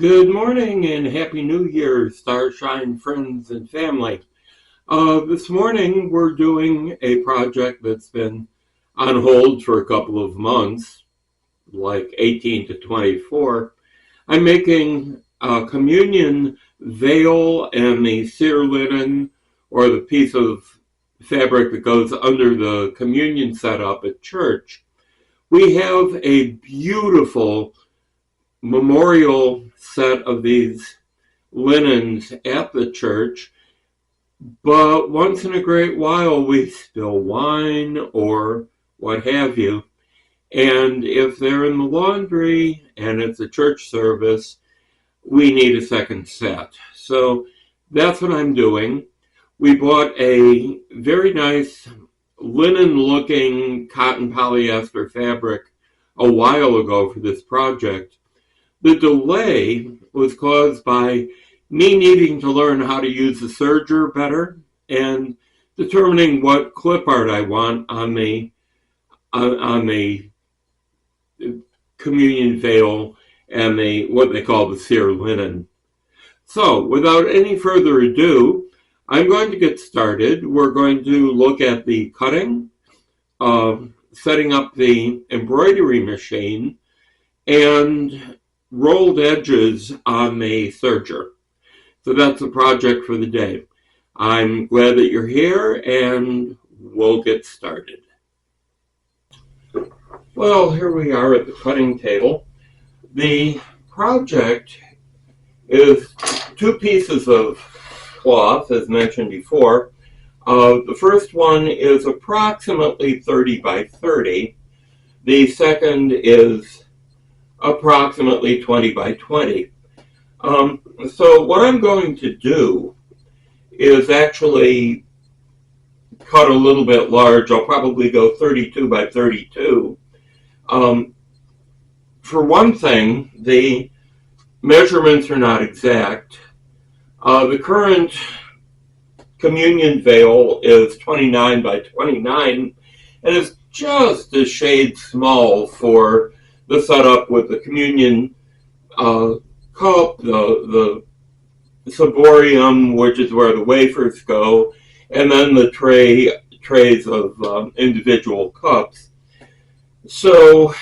Good morning and Happy New Year, Starshine friends and family. This morning we're doing a project that's been on hold for a couple of months, like 18 to 24. I'm making a communion veil and the cedar linen, or the piece of fabric that goes under the communion setup at church. We have a beautiful memorial set of these linens at the church, but once in a great while we spill wine or what have you. And if they're in the laundry and it's a church service, we need a second set. So that's what I'm doing. We bought a very nice linen looking cotton polyester fabric a while ago for this project. The delay was caused by me needing to learn how to use the serger better and determining what clip art I want on the communion veil and what they call the cedar linen. So, without any further ado, I'm going to get started. We're going to look at the cutting, setting up the embroidery machine, and rolled edges on the serger. So that's the project for the day. I'm glad that you're here, and we'll get started. Well, here we are at the cutting table. The project is two pieces of cloth, as mentioned before. The first one is approximately 30 by 30. The second is approximately 20 by 20. So what I'm going to do is actually cut a little bit large. I'll probably go 32 by 32. For one thing, the measurements are not exact. The current communion veil is 29 by 29 and is just a shade small for the setup with the communion cup, the ciborium, which is where the wafers go, and then the trays of individual cups. So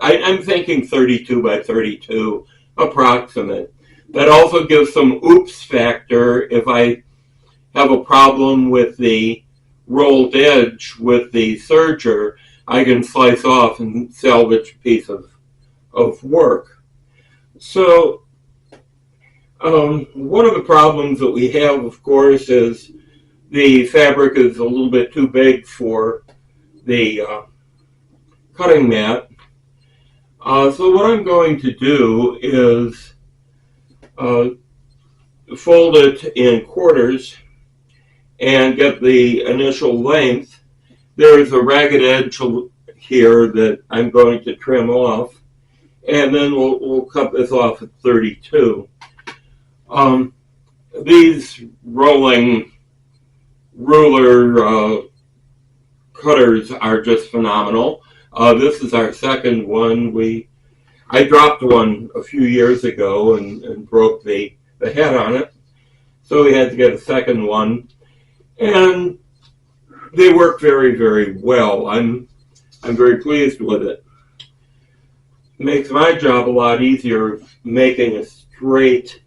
I'm thinking 32 by 32, approximate. That also gives some oops factor if I have a problem with the rolled edge with the serger. I can slice off and salvage a piece of work. So one of the problems that we have, of course, is the fabric is a little bit too big for the cutting mat. So what I'm going to do is fold it in quarters and get the initial length. There is a ragged edge here that I'm going to trim off, and then we'll cut this off at 32. These rolling ruler cutters are just phenomenal. This is our second one. I dropped one a few years ago and broke the head on it, so we had to get a second one, and they work very, very well. I'm very pleased with it. It makes my job a lot easier making a straight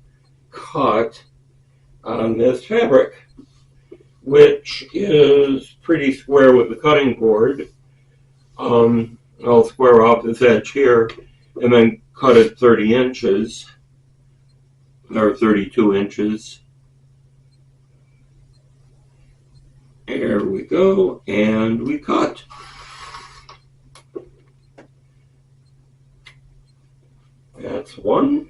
cut on this fabric, which is pretty square with the cutting board. I'll square off this edge here and then cut it 30 inches or 32 inches. There we go, and we cut. That's one.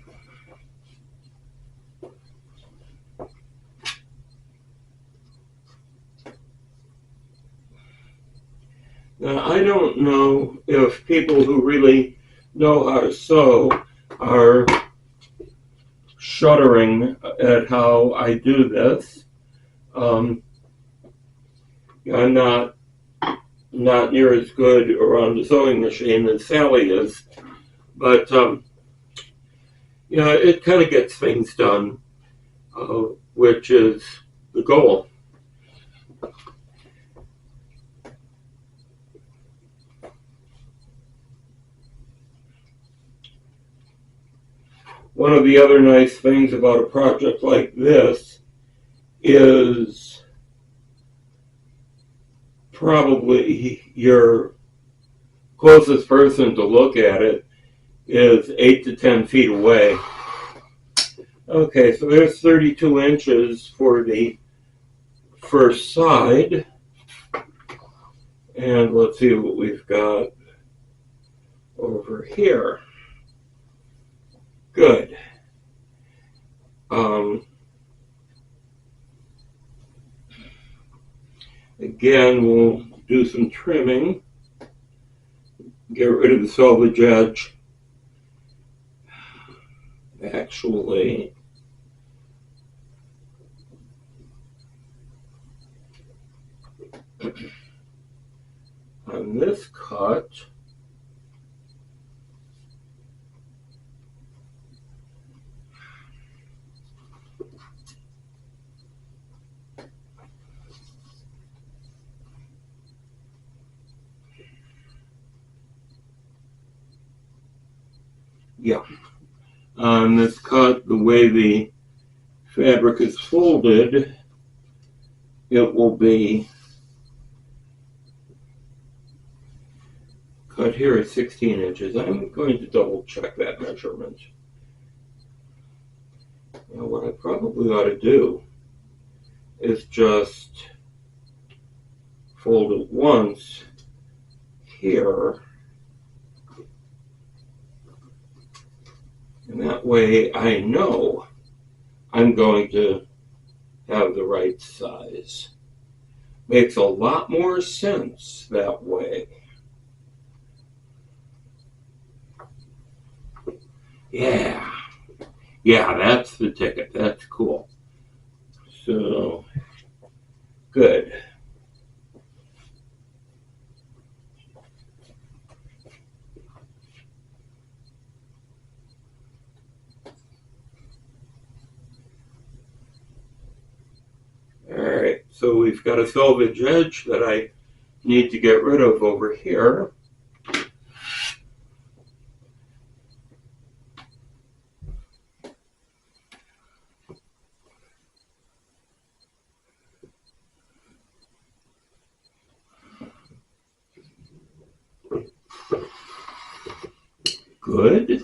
Now, I don't know if people who really know how to sew are shuddering at how I do this. I'm not near as good around the sewing machine as Sally is, but Yeah, it kind of gets things done, which is the goal. One of the other nice things about a project like this is probably your closest person to look at it is 8 to 10 feet away. Okay, so there's 32 inches for the first side. And let's see what we've got over here. Good. Again, we'll do some trimming. Get rid of the selvage edge. Actually, on this cut, yeah, on this cut, the way the fabric is folded, it will be cut here at 16 inches. I'm going to double check that measurement. Now, what I probably ought to do is just fold it once here, and that way I know I'm going to have the right size. Makes a lot more sense that way. Yeah, that's the ticket. That's cool. So, good. All right, so we've got a selvage edge that I need to get rid of over here. Good.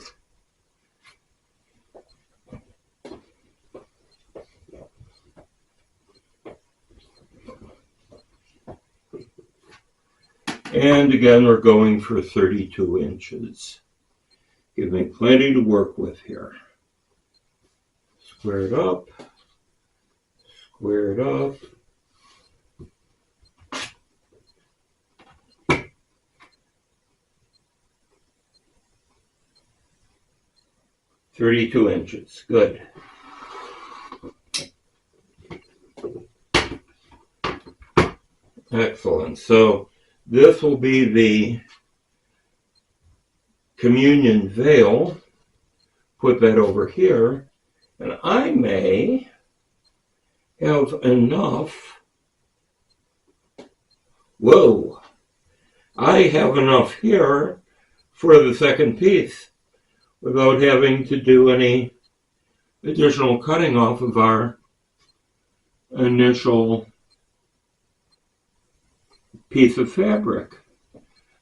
And again, we're going for 32 inches. Give me plenty to work with here. Square it up. Square it up. "32 inches. Good. Excellent. So this will be the communion veil. Put that over here. And I may have enough. Whoa. I have enough here for the second piece without having to do any additional cutting off of our initial piece of fabric.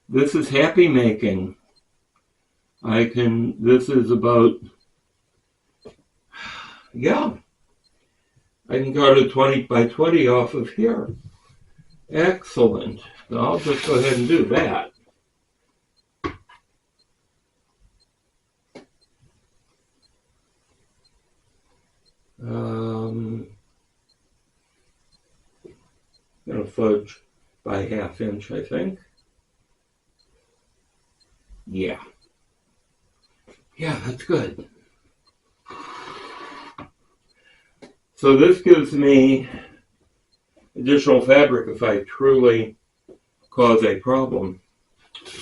This is happy making. This is about, yeah, I can cut a 20 by 20 off of here. Excellent. So I'll just go ahead and do that. Gonna fudge by 1/2 inch, I think. Yeah, that's good. So this gives me additional fabric if I truly cause a problem.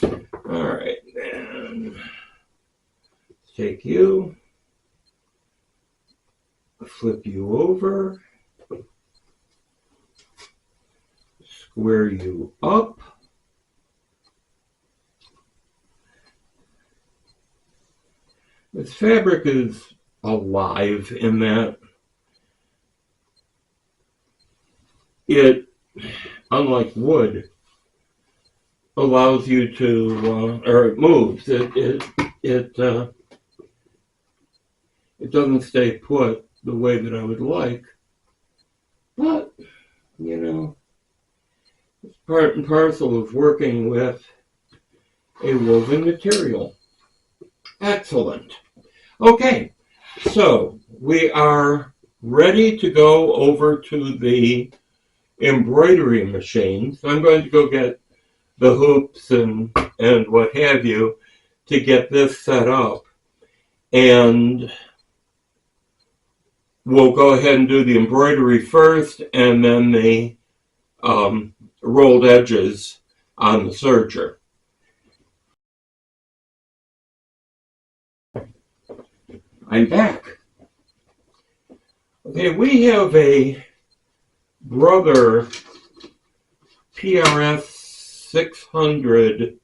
All right, then take you. flip you over, square you up. This fabric is alive in that it, unlike wood, allows you to, or it moves. It doesn't stay put the way that I would like, but you know, it's part and parcel of working with a woven material. Excellent. Okay, so we are ready to go over to the embroidery machine. So I'm going to go get the hoops and what have you to get this set up. And we'll go ahead and do the embroidery first and then the rolled edges on the serger. I'm back. Okay, we have a Brother PRS 600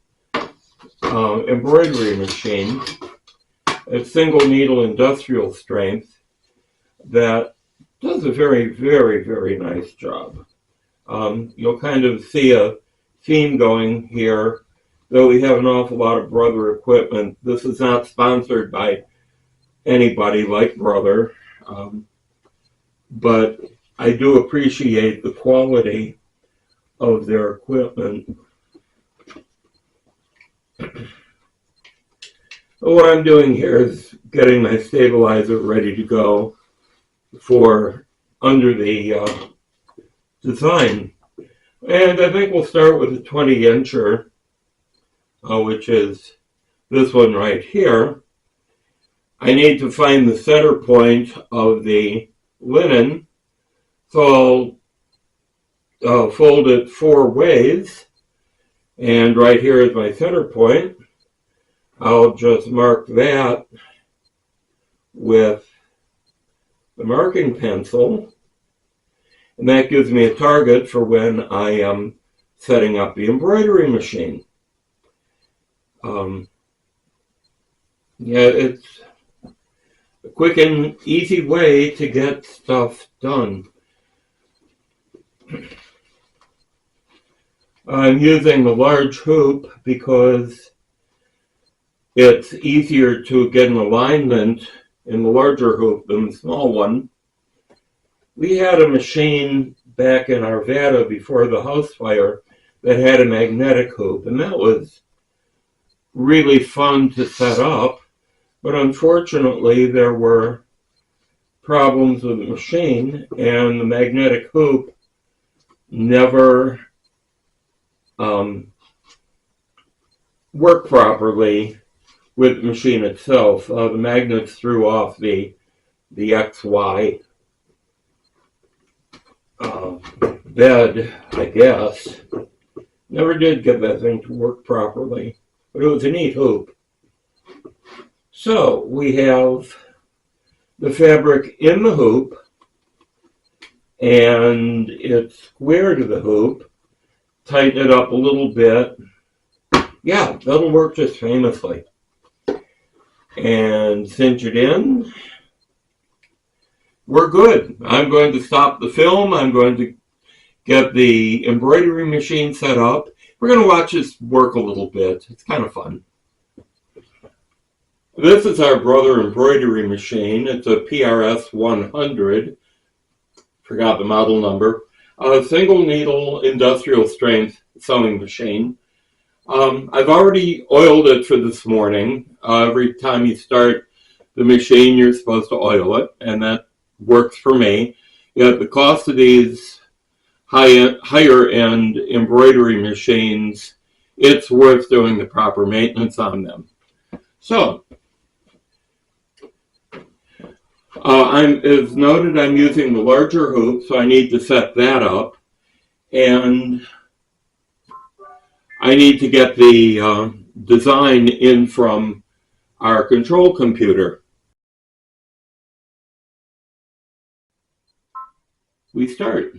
embroidery machine. It's single needle industrial strength that does a very, very, very nice job. You'll kind of see a theme going here, though we have an awful lot of Brother equipment. This is not sponsored by anybody like Brother, but I do appreciate the quality of their equipment. What I'm doing here is getting my stabilizer ready to go for under the design. And I think we'll start with a 20-incher, which is this one right here. I need to find the center point of the linen, so I'll fold it 4 ways, and right here is my center point. I'll just mark that with the marking pencil, and that gives me a target for when I am setting up the embroidery machine. Yeah, it's a quick and easy way to get stuff done. I'm using the large hoop because it's easier to get an alignment in the larger hoop than the small one. We had a machine back in Arvada before the house fire that had a magnetic hoop, and that was really fun to set up. But unfortunately, there were problems with the machine, and the magnetic hoop never worked properly with the machine itself. The magnets threw off the XY bed, I guess. Never did get that thing to work properly, but it was a neat hoop. So we have the fabric in the hoop, and it's square to the hoop. Tighten it up a little bit. Yeah, that'll work just famously. And cinch it in. We're good. I'm going to stop the film. I'm going to get the embroidery machine set up. We're going to watch this work a little bit. It's kind of fun. This is our Brother embroidery machine. It's a PRS 100. Forgot the model number. A single needle industrial strength sewing machine. I've already oiled it for this morning. Every time you start the machine, you're supposed to oil it, and that works for me. Yet the cost of these higher end embroidery machines, it's worth doing the proper maintenance on them. So, as noted, I'm using the larger hoop, so I need to set that up. And I need to get the design in from our control computer. we start.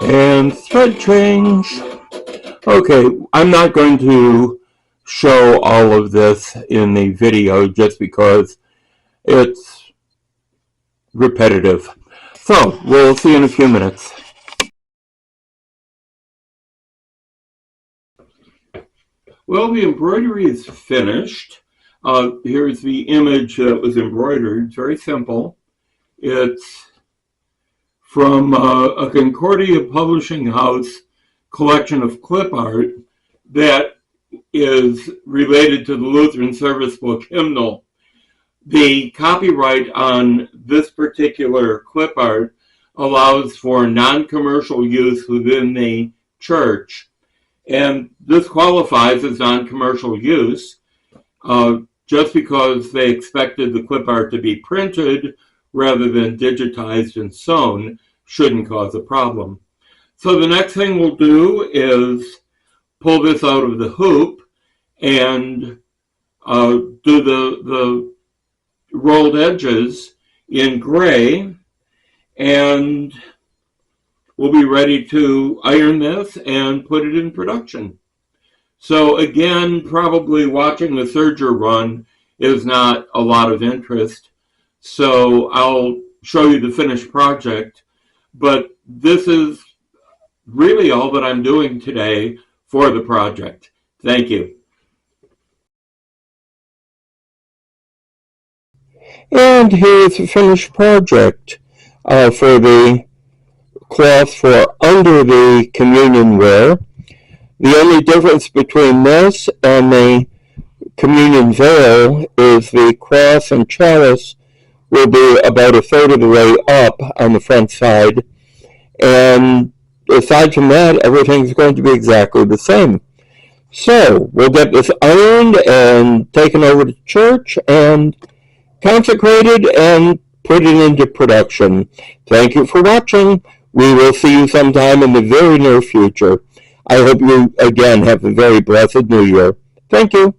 And thread change. Okay, I'm not going to show all of this in the video just because it's repetitive. So, we'll see in a few minutes. Well, the embroidery is finished. Here's the image that was embroidered. It's very simple. It's from a Concordia Publishing House collection of clip art that is related to the Lutheran Service Book Hymnal. The copyright on this particular clip art allows for non-commercial use within the church, and this qualifies as non-commercial use just because they expected the clip art to be printed rather than digitized and sewn shouldn't cause a problem. So the next thing we'll do is pull this out of the hoop and do the rolled edges in gray, and we'll be ready to iron this and put it in production. So again, probably watching the serger run is not a lot of interest, so I'll show you the finished project, but this is really all that I'm doing today for the project. Thank you. And here's the finished project for the cloth for under the communion wear. The only difference between this and the communion veil is the cross and chalice will be about a third of the way up on the front side, and aside from that, everything's going to be exactly the same. So we'll get this ironed and taken over to church and consecrated and put it into production. Thank you for watching. We will see you sometime in the very near future. I hope you again have a very blessed New Year. Thank you.